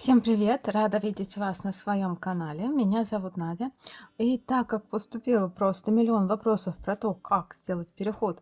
Всем привет! Рада видеть вас на своем канале. Меня зовут Надя. И так как поступило просто миллион вопросов про то, как сделать переход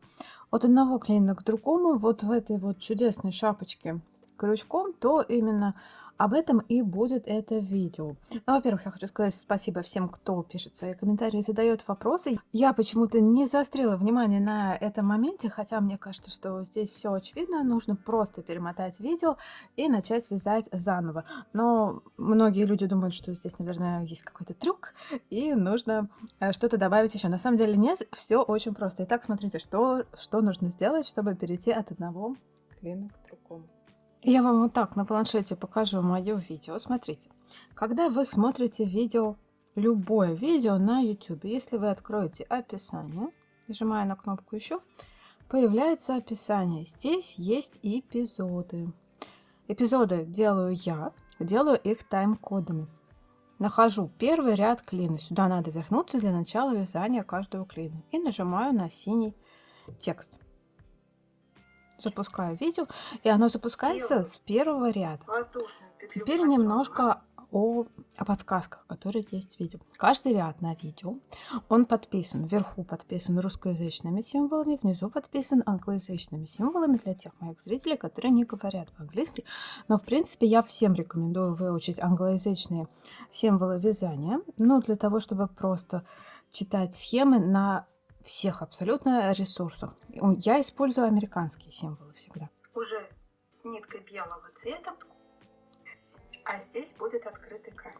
от одного клина к другому, вот в этой вот чудесной шапочке крючком, то именно об этом и будет это видео. Ну, во-первых, я хочу сказать спасибо всем, кто пишет свои комментарии, задает вопросы. Я почему-то не заострила внимание на этом моменте, хотя мне кажется, что здесь все очевидно. Нужно просто перемотать видео и начать вязать заново. Но многие люди думают, что здесь, наверное, есть какой-то трюк, и нужно что-то добавить еще. На самом деле нет, все очень просто. Итак, смотрите, что нужно сделать, чтобы перейти от одного клина к другому. Я вам вот так на планшете покажу мое видео. Смотрите, когда вы смотрите видео, любое видео на YouTube, если вы откроете описание, нажимая на кнопку «Еще», появляется описание. Здесь есть эпизоды. Эпизоды делаю я, делаю их тайм-кодами. Нахожу первый ряд клина. Сюда надо вернуться для начала вязания каждого клина. И нажимаю на синий текст. Запускаю видео, и оно запускается с первого ряда. Теперь немножко о подсказках, которые есть в видео. Каждый ряд на видео, он подписан. Вверху подписан русскоязычными символами, внизу подписан англоязычными символами для тех моих зрителей, которые не говорят по-английски. Но, в принципе, я всем рекомендую выучить англоязычные символы вязания. Ну, для того, чтобы просто читать схемы на всех абсолютно ресурсах. Я использую американские символы всегда. Уже ниткой белого цвета, а здесь будет открытый край.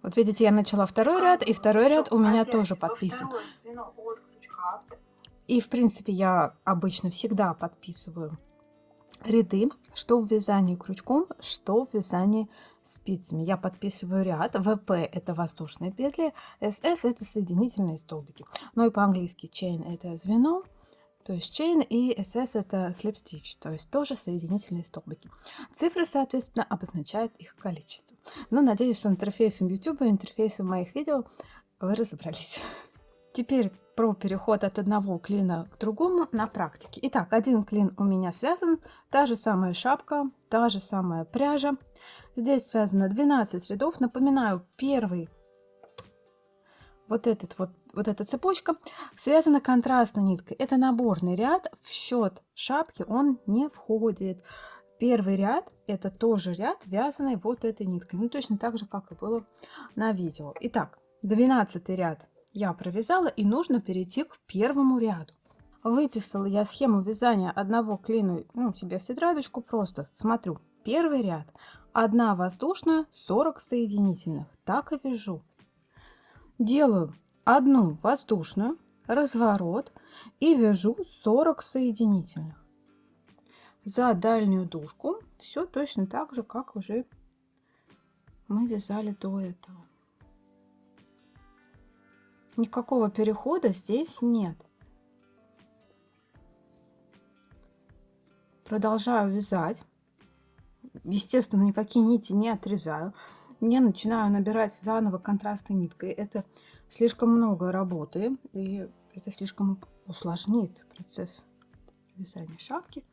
Вот видите, я начала второй ряд, и второй ряд у меня тоже подписан. И в принципе я обычно всегда подписываю ряды, что в вязании крючком, что в вязании спицами. Я подписываю ряд. ВП это воздушные петли, СС это соединительные столбики. Ну и по-английски chain это звено, то есть chain, и SS это slip stitch, то есть тоже соединительные столбики. Цифры, соответственно, обозначают их количество. Но надеюсь, с интерфейсом YouTube и интерфейсом моих видео вы разобрались. Теперь про переход от одного клина к другому на практике. Итак, один клин у меня связан, та же самая шапка, та же самая пряжа. Здесь связано 12 рядов. Напоминаю, первый вот эта цепочка связана контрастной ниткой. Это наборный ряд, в счет шапки он не входит. Первый ряд это тоже ряд, вязанный вот этой ниткой. Ну, точно так же, как и было на видео. Итак, 12 ряд я провязала, и нужно перейти к первому ряду. Выписала я схему вязания одного клина, себе в тетрадочку, просто смотрю. Первый ряд. 1 воздушная, 40 соединительных. Так и вяжу. Делаю 1 воздушную, разворот и вяжу 40 соединительных. За дальнюю дужку все точно так же, как уже мы вязали до этого. Никакого перехода здесь нет. Продолжаю вязать. Естественно, никакие нити не отрезаю. Не начинаю набирать заново контрастной ниткой. Это слишком много работы, и это слишком усложнит процесс вязания шапки.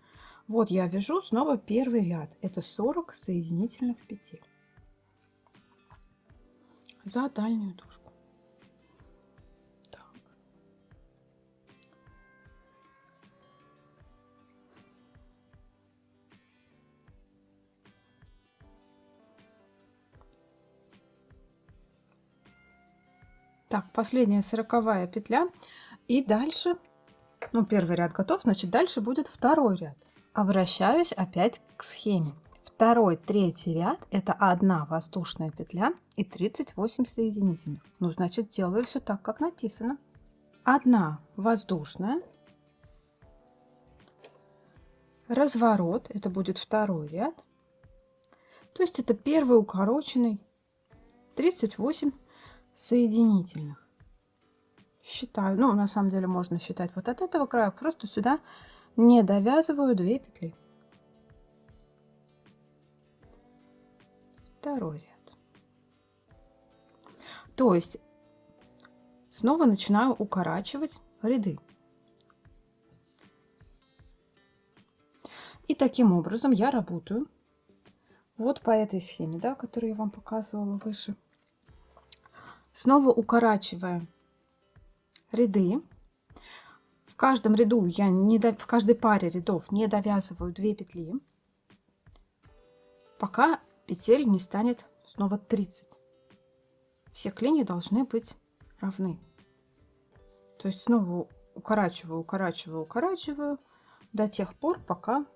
Вот я вяжу снова первый ряд. Это 40 соединительных петель за дальнюю дужку. Так, последняя 40-я петля. И дальше, первый ряд готов, значит, дальше будет второй ряд. Обращаюсь опять к схеме. Второй, третий ряд это 1 воздушная петля и 38 соединительных. Ну, значит, делаю все так, как написано. 1 воздушная, разворот, это будет второй ряд. То есть это первый укороченный, 38 соединительных. Считаю, на самом деле можно считать вот от этого края, просто сюда не довязываю 2 петли. Второй ряд. То есть снова начинаю укорачивать ряды. И таким образом я работаю Вот по этой схеме, да, которую я вам показывала выше. Снова укорачиваем ряды. В каждом ряду в каждой паре рядов не довязываю 2 петли, пока петель не станет снова 30. Все клинья должны быть равны. То есть снова укорачиваю, укорачиваю, укорачиваю до тех пор, пока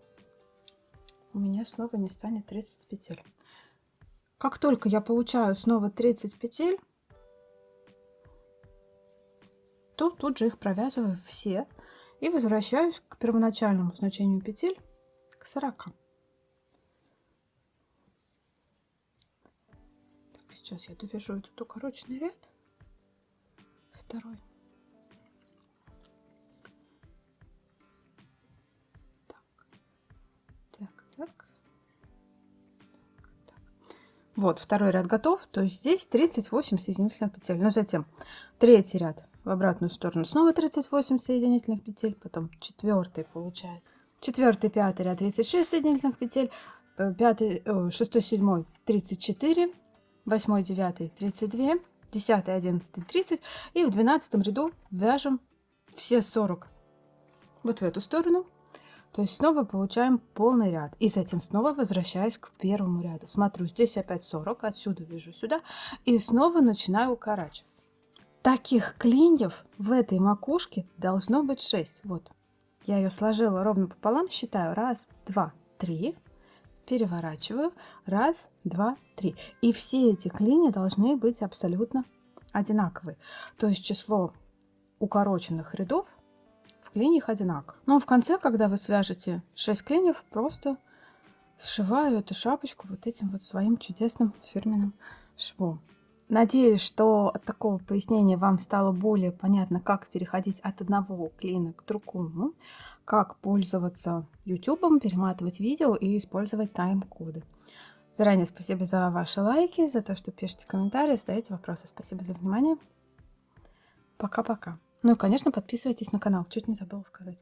у меня снова не станет 30 петель. Как только я получаю снова 30 петель, то тут же их провязываю все и возвращаюсь к первоначальному значению петель, к 40. Так, сейчас я довяжу этот укороченный ряд, второй. Так. Вот, второй ряд готов, то есть здесь 38 соединительных петель. Но затем третий ряд в обратную сторону снова 38 соединительных петель, потом четвертый получается. Четвертый, пятый ряд 36 соединительных петель, пятый, шестой, седьмой 34, восьмой, девятый 32, 10, 11, 30 и в 12 ряду вяжем все 40 вот в эту сторону. То есть снова получаем полный ряд. И затем снова возвращаюсь к первому ряду. Смотрю, здесь опять 40, отсюда вяжу сюда. И снова начинаю укорачивать. Таких клиньев в этой макушке должно быть 6. Вот. Я ее сложила ровно пополам, считаю. 1, 2, 3. Переворачиваю. 1, 2, 3. И все эти клинья должны быть абсолютно одинаковые. То есть число укороченных рядов в клиньях одинаково. Но в конце, когда вы свяжете 6 клиньев, просто сшиваю эту шапочку вот этим вот своим чудесным фирменным швом. Надеюсь, что от такого пояснения вам стало более понятно, как переходить от одного клина к другому, как пользоваться YouTube, перематывать видео и использовать тайм-коды. Заранее спасибо за ваши лайки, за то, что пишете комментарии, задаете вопросы. Спасибо за внимание. Пока-пока. Ну и, конечно, подписывайтесь на канал. Чуть не забыла сказать.